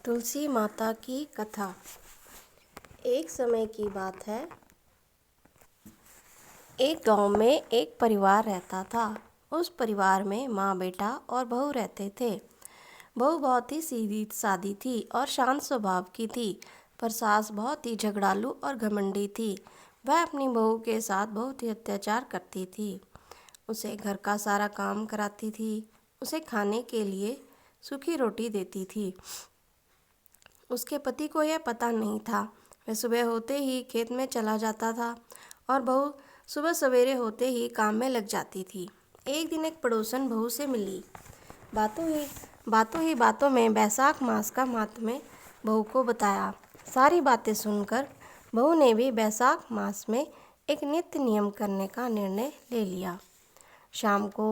तुलसी माता की कथा। एक समय की बात है। एक गांव में एक परिवार रहता था। उस परिवार में माँ, बेटा और बहू रहते थे। बहू बहुत ही सीधी सादी थी और शांत स्वभाव की थी, पर सास बहुत ही झगड़ालू और घमंडी थी। वह अपनी बहू के साथ बहुत ही अत्याचार करती थी। उसे घर का सारा काम कराती थी, उसे खाने के लिए सूखी रोटी देती थी। उसके पति को यह पता नहीं था। वह सुबह होते ही खेत में चला जाता था और बहू सुबह सवेरे होते ही काम में लग जाती थी। एक दिन एक पड़ोसन बहू से मिली। बातों में बैसाख मास का माहात्म्य बहू को बताया। सारी बातें सुनकर बहू ने भी बैसाख मास में एक नित्य नियम करने का निर्णय ले लिया। शाम को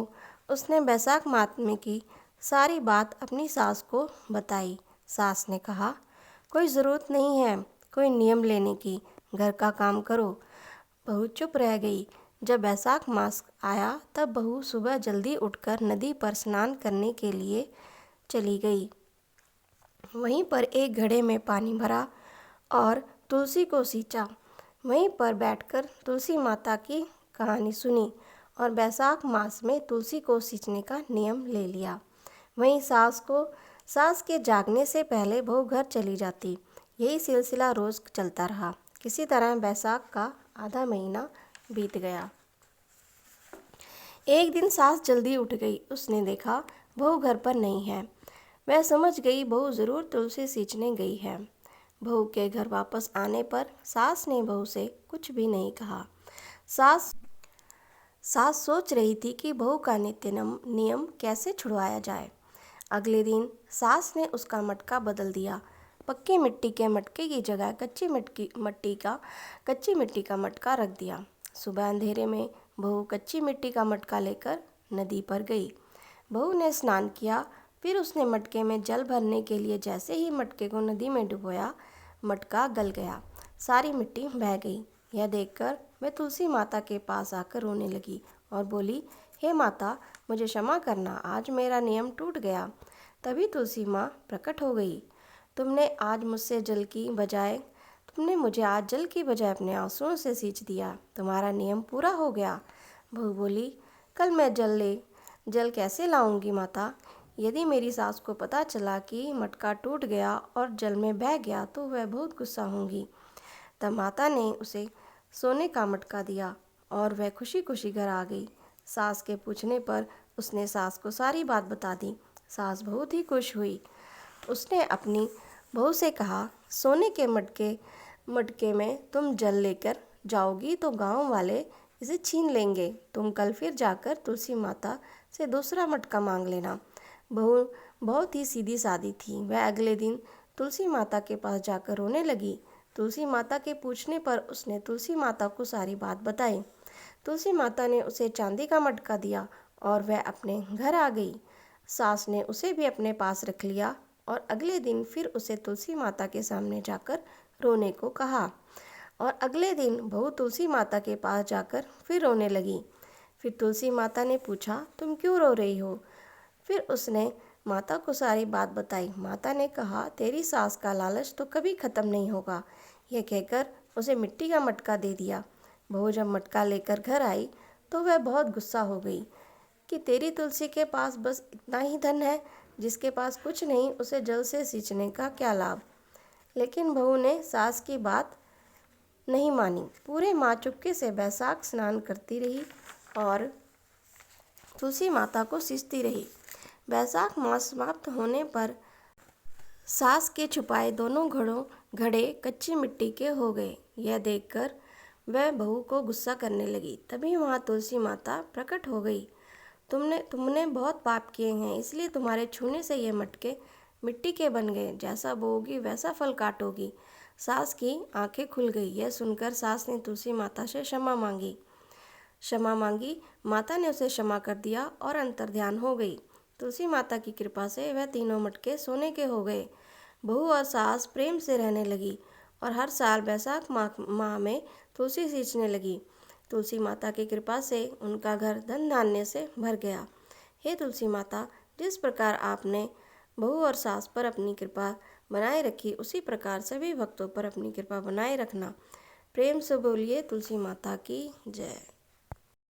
उसने बैसाख माहात्म्य की सारी बात अपनी सास को बताई। सास ने कहा, कोई ज़रूरत नहीं है कोई नियम लेने की, घर का काम करो। बहू चुप रह गई। जब बैसाख मास आया तब बहू सुबह जल्दी उठकर नदी पर स्नान करने के लिए चली गई। वहीं पर एक घड़े में पानी भरा और तुलसी को सींचा। वहीं पर बैठकर तुलसी माता की कहानी सुनी और बैसाख मास में तुलसी को सींचने का नियम ले लिया। वहीं सास के जागने से पहले बहू घर चली जाती। यही सिलसिला रोज़ चलता रहा। किसी तरह बैसाख का आधा महीना बीत गया। एक दिन सास जल्दी उठ गई। उसने देखा बहू घर पर नहीं है। वह समझ गई बहू ज़रूर तुलसी सींचने गई है। बहू के घर वापस आने पर सास ने बहू से कुछ भी नहीं कहा। सास सोच रही थी कि बहू का नित्य नियम कैसे छुड़वाया जाए। अगले दिन सास ने उसका मटका बदल दिया। पक्की मिट्टी के मटके की जगह कच्ची मिट्टी का मटका रख दिया। सुबह अंधेरे में बहू कच्ची मिट्टी का मटका लेकर नदी पर गई। बहू ने स्नान किया। फिर उसने मटके में जल भरने के लिए जैसे ही मटके को नदी में डुबोया, मटका गल गया, सारी मिट्टी बह गई। यह देखकर वह तुलसी माता के पास आकर रोने लगी और बोली, हे माता, मुझे क्षमा करना, आज मेरा नियम टूट गया। तभी तुलसी माँ प्रकट हो गई। तुमने मुझे आज जल की बजाय अपने आंसुओं से सींच दिया। तुम्हारा नियम पूरा हो गया। बहू बोली, कल मैं जल कैसे लाऊंगी माता? यदि मेरी सास को पता चला कि मटका टूट गया और जल में बह गया तो वह बहुत गुस्सा होंगी। तब माता ने उसे सोने का मटका दिया और वह खुशी खुशी घर आ गई। सास के पूछने पर उसने सास को सारी बात बता दी। सास बहुत ही खुश हुई। उसने अपनी बहू से कहा, सोने के मटके में तुम जल लेकर जाओगी तो गांव वाले इसे छीन लेंगे। तुम कल फिर जाकर तुलसी माता से दूसरा मटका मांग लेना। बहू बहुत ही सीधी सादी थी। वह अगले दिन तुलसी माता के पास जाकर रोने लगी। तुलसी माता के पूछने पर उसने तुलसी माता को सारी बात बताई। तुलसी माता ने उसे चांदी का मटका दिया और वह अपने घर आ गई। सास ने उसे भी अपने पास रख लिया और अगले दिन फिर उसे तुलसी माता के सामने जाकर रोने को कहा। और अगले दिन बहू तुलसी माता के पास जाकर फिर रोने लगी। फिर तुलसी माता ने पूछा, तुम क्यों रो रही हो? फिर उसने माता को सारी बात बताई। माता ने कहा, तेरी सास का लालच तो कभी ख़त्म नहीं होगा। यह कहकर उसे मिट्टी का मटका दे दिया। बहू जब मटका लेकर घर आई तो वह बहुत गुस्सा हो गई कि तेरी तुलसी के पास बस इतना ही धन है, जिसके पास कुछ नहीं उसे जल से सींचने का क्या लाभ। लेकिन बहू ने सास की बात नहीं मानी। पूरे माह चुपके से बैसाख स्नान करती रही और तुलसी माता को सींचती रही। बैसाख मास समाप्त होने पर सास के छुपाए दोनों घड़े कच्ची मिट्टी के हो गए। यह देखकर वह बहू को गुस्सा करने लगी। तभी वहाँ तुलसी माता प्रकट हो गई। तुमने बहुत पाप किए हैं, इसलिए तुम्हारे छूने से ये मटके मिट्टी के बन गए। जैसा बोओगी वैसा फल काटोगी। सास की आंखें खुल गई। यह सुनकर सास ने तुलसी माता से क्षमा मांगी। माता ने उसे क्षमा कर दिया और अंतर्ध्यान हो गई। तुलसी माता की कृपा से वह तीनों मटके सोने के हो गए। बहू और सास प्रेम से रहने लगी और हर साल बैसाख माह में तुलसी सींचने लगी। तुलसी माता की कृपा से उनका घर धन धान्य से भर गया। हे तुलसी माता, जिस प्रकार आपने बहू और सास पर अपनी कृपा बनाए रखी, उसी प्रकार सभी भक्तों पर अपनी कृपा बनाए रखना। प्रेम से बोलिए तुलसी माता की जय।